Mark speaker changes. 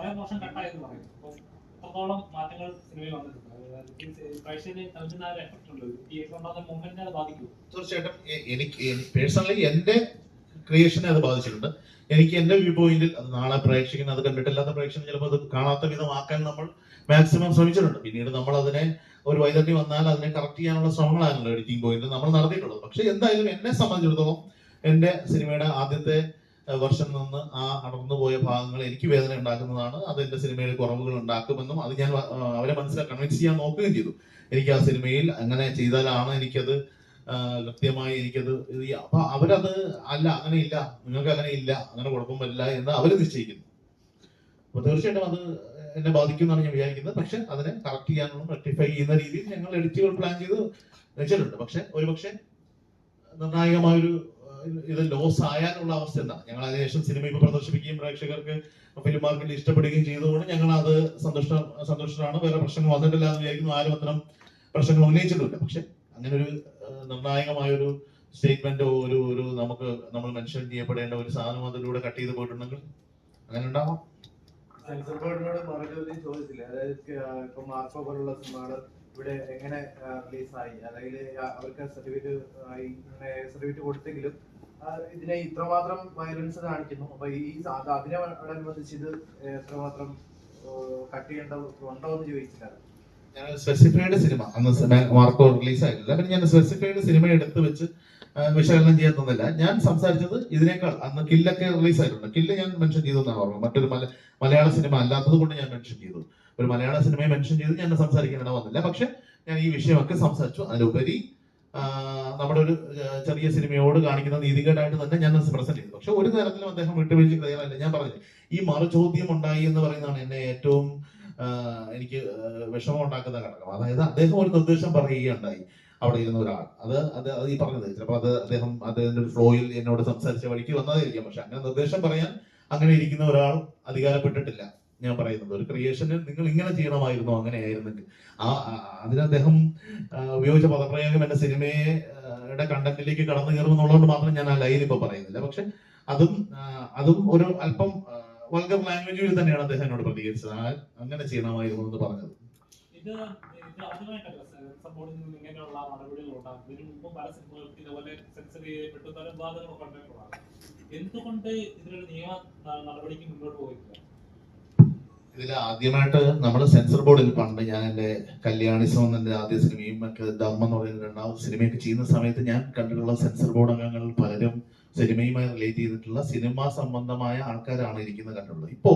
Speaker 1: കുറെ മോശം കട്ടായെന്ന് പറയും. അത്രത്തോളം മാറ്റങ്ങൾ സിനിമയിൽ വന്നിട്ടുണ്ട്. പ്രേക്ഷകന് നൽകുന്ന ഒരു എഫക്ട് ഉണ്ട്. തിയേറ്റർ ഉണ്ടാകുന്ന മൂവ്മെന്റിനെ അത് ബാധിക്കും.
Speaker 2: തീർച്ചയായിട്ടും എനിക്ക് പേഴ്സണലി എന്റെ ക്രിയേഷനെ അത് ബാധിച്ചിട്ടുണ്ട്. എനിക്ക് എന്റെ വ്യൂ പോയിന്റിൽ അത് നാളെ പ്രേക്ഷകന് അത് കണ്ടിട്ടില്ലാത്ത പ്രേക്ഷകൻ ചിലപ്പോൾ അത് കാണാത്ത വിധമാക്കാൻ നമ്മൾ മാക്സിമം ശ്രമിച്ചിട്ടുണ്ട്. പിന്നീട് നമ്മൾ അതിനെ ഒരു വൈദഗ്ധ്യം വന്നാൽ അതിനെ കറക്റ്റ് ചെയ്യാനുള്ള ശ്രമങ്ങളാണല്ലോ എഡിറ്റിംഗ് പോയിന്റിൽ നമ്മൾ നടത്തിയിട്ടുള്ളത്. പക്ഷെ എന്തായാലും എന്നെ സംബന്ധിച്ചിടത്തോളം എന്റെ സിനിമയുടെ ആദ്യത്തെ വർഷത്തിൽ നിന്ന് ആ അടർന്നുപോയ ഭാഗങ്ങൾ എനിക്ക് വേദന ഉണ്ടാക്കുന്നതാണ്. അത് എന്റെ സിനിമയിൽ കുറവുകൾ ഉണ്ടാക്കുമെന്നും അത് ഞാൻ അവരെ കൺവിൻസ് ചെയ്യാൻ നോക്കുകയും ചെയ്തു. എനിക്ക് ആ സിനിമയിൽ അങ്ങനെ ചെയ്താലാണ് എനിക്കത് കൃത്യമായി എനിക്കത് അപ്പൊ അവരത് അല്ല അങ്ങനെ ഇല്ല, നിങ്ങൾക്ക് അങ്ങനെ ഇല്ല, അങ്ങനെ കുഴപ്പം വരില്ല എന്ന് അവര് നിശ്ചയിക്കുന്നു. അപ്പൊ തീർച്ചയായിട്ടും അത് എന്നെ ബാധിക്കുമെന്നാണ് ഞാൻ വിചാരിക്കുന്നത്. പക്ഷെ അതിനെ കറക്റ്റ് ചെയ്യാനുള്ള റെക്ടിഫൈ ചെയ്യുന്ന രീതിയിൽ ഞങ്ങൾ എഡിറ്റുകൾ പ്ലാൻ ചെയ്ത് വെച്ചിട്ടുണ്ട്. പക്ഷെ ഒരുപക്ഷെ നിർണായകമായൊരു ഇത് ലോസ് ആയാലുള്ള അവസ്ഥ എന്താണ്? ഞങ്ങൾ അതിനുശേഷം സിനിമ ഇപ്പൊ പ്രദർശിപ്പിക്കുകയും പ്രേക്ഷകർക്ക് ഫിലിം മാർക്കറ്റിൽ ഇഷ്ടപ്പെടുകയും ചെയ്തുകൊണ്ട് ഞങ്ങൾ അത് സന്തുഷ്ടരാണ്. വേറെ പ്രശ്നങ്ങൾ വന്നിട്ടില്ല എന്ന് വിചാരിക്കുന്നു. ആരും അത്തരം പ്രശ്നങ്ങൾ ഉന്നയിച്ചിട്ടില്ല. പക്ഷെ അങ്ങനെ ഒരു നിർണായകമായൊരു സ്റ്റേറ്റ്മെന്റോ ഒരു നമ്മൾ മെൻഷൻ ചെയ്യപ്പെടേണ്ട ഒരു സാധനം അതിലൂടെ കട്ട് ചെയ്ത് പോയിട്ടുണ്ടെങ്കിൽ അങ്ങനെ ഉണ്ടാവാം.
Speaker 3: സെൻസർ ബോർഡിനോട് മറുചോദ്യം ചോദിച്ചില്ല. അതായത് ഇപ്പൊ മാർക്കോ പോലുള്ള സിനിമകൾ ഇവിടെ എങ്ങനെ റിലീസായി, അല്ലെങ്കിൽ അവർക്ക് സർട്ടിഫിക്കറ്റ് കൊടുത്തെങ്കിലും ഇതിനെ ഇത്രമാത്രം വയലൻസ് കാണിക്കുന്നു. അപ്പൊ അതിനോടനുബന്ധിച്ച് ഇത് എത്രമാത്രം കട്ട് ചെയ്യേണ്ടതുണ്ടോ എന്ന് ചോദിച്ചില്ല.
Speaker 2: ഞാൻ സ്പെസിഫൈഡ് സിനിമ അന്ന് മാർക്കോ റിലീസ് ആയിട്ടില്ല. പിന്നെ ഞാൻ സ്പെസിഫൈഡ് സിനിമ എടുത്ത് വെച്ച് വിശകലനം ചെയ്യാത്തൊന്നുമില്ല. ഞാൻ സംസാരിച്ചത് ഇതിനേക്കാൾ അന്ന് കില്ലൊക്കെ റിലീസ് ആയിട്ടുണ്ട്. കില്ല് ഞാൻ മെൻഷൻ ചെയ്തെന്നാണ് ഓർമ്മ. മറ്റൊരു മലയാള സിനിമ അല്ലാത്തത് കൊണ്ട് ഞാൻ മെൻഷൻ ചെയ്തു. ഒരു മലയാള സിനിമയെ മെൻഷൻ ചെയ്ത് ഞാൻ സംസാരിക്കേണ്ട വന്നില്ല. പക്ഷെ ഞാൻ ഈ വിഷയമൊക്കെ സംസാരിച്ചു. അതിലുപരി നമ്മുടെ ഒരു ചെറിയ സിനിമയോട് കാണിക്കുന്ന നീതികേടായിട്ട് തന്നെ ഞാൻ പ്രസന്റ് ചെയ്തു. പക്ഷെ ഒരു തരത്തിലും അദ്ദേഹം വിട്ടുവീഴ്ച തയ്യാറല്ല. ഞാൻ പറഞ്ഞു ഈ മറുചോദ്യം ഉണ്ടായി എന്ന് പറയുന്നതാണ് എന്നെ ഏറ്റവും എനിക്ക് വിഷമം ഉണ്ടാക്കുന്ന ഘടകം. അതായത് അദ്ദേഹം ഒരു നിർദ്ദേശം പറയുകയുണ്ടായി അവിടെ ഇരുന്ന ഒരാൾ. അത് ഈ പറഞ്ഞത് ചിലപ്പോൾ അദ്ദേഹത്തിന്റെ ഒരു ഫ്ലോയിൽ എന്നോട് സംസാരിച്ച വഴിക്ക് വന്നതായിരിക്കാം. പക്ഷെ അങ്ങനെ നിർദ്ദേശം പറയാൻ അങ്ങനെ ഇരിക്കുന്ന ഒരാൾ അധികാരപ്പെട്ടിട്ടില്ല. ഞാൻ പറയുന്നത് ഒരു ക്രിയേഷന് നിങ്ങൾ ഇങ്ങനെ ചെയ്യണമായിരുന്നു, അങ്ങനെ ആയിരുന്നെങ്കിൽ അതിന് അദ്ദേഹം ഉപയോഗിച്ച പദപ്രയോഗം എന്റെ സിനിമയുടെ കണ്ടന്റിലേക്ക് കടന്നു കയറുമെന്നുള്ളതുകൊണ്ട് മാത്രം ഞാൻ ആ ലൈൻ ഇപ്പൊ പറയുന്നില്ല. പക്ഷെ അതും ഒരു അല്പം വൾഗർ ലാംഗ്വേജിൽ തന്നെയാണ് അദ്ദേഹം എന്നോട് പ്രതികരിച്ചത്. അങ്ങനെ ചെയ്യണമായിരുന്നു എന്ന് പറഞ്ഞത്.
Speaker 1: ഇങ്ങനെയുള്ള നടപടികൾ ഉണ്ടാകും. ഇതിനു മുമ്പ് പല സിനിമകൾക്ക് ഇതുപോലെ സെൻസർ ചെയ്യപ്പെട്ടു പല വിവാദങ്ങളൊക്കെ ഉണ്ടായിട്ടുള്ളതാണ്. എന്തുകൊണ്ട് ഇതിനൊരു നിയമ നടപടിക്ക് മുന്നോട്ട് പോയിട്ടില്ല?
Speaker 2: ഇതിൽ ആദ്യമായിട്ട് നമ്മൾ സെൻസർ ബോർഡിൽ പണ്ട് ഞാൻ എന്റെ കല്യാണിസം എന്റെ ആദ്യ സിനിമയും ഒക്കെ ദമ്മ എന്ന് പറയുന്ന രണ്ടാമത്തെ സിനിമയൊക്കെ ചെയ്യുന്ന സമയത്ത് ഞാൻ കണ്ടിട്ടുള്ള സെൻസർ ബോർഡ് അംഗങ്ങൾ പലരും സിനിമയുമായി റിലേറ്റ് ചെയ്തിട്ടുള്ള സിനിമ സംബന്ധമായ ആൾക്കാരാണ് ഇരിക്കുന്നത് കണ്ടുള്ളത്. ഇപ്പോ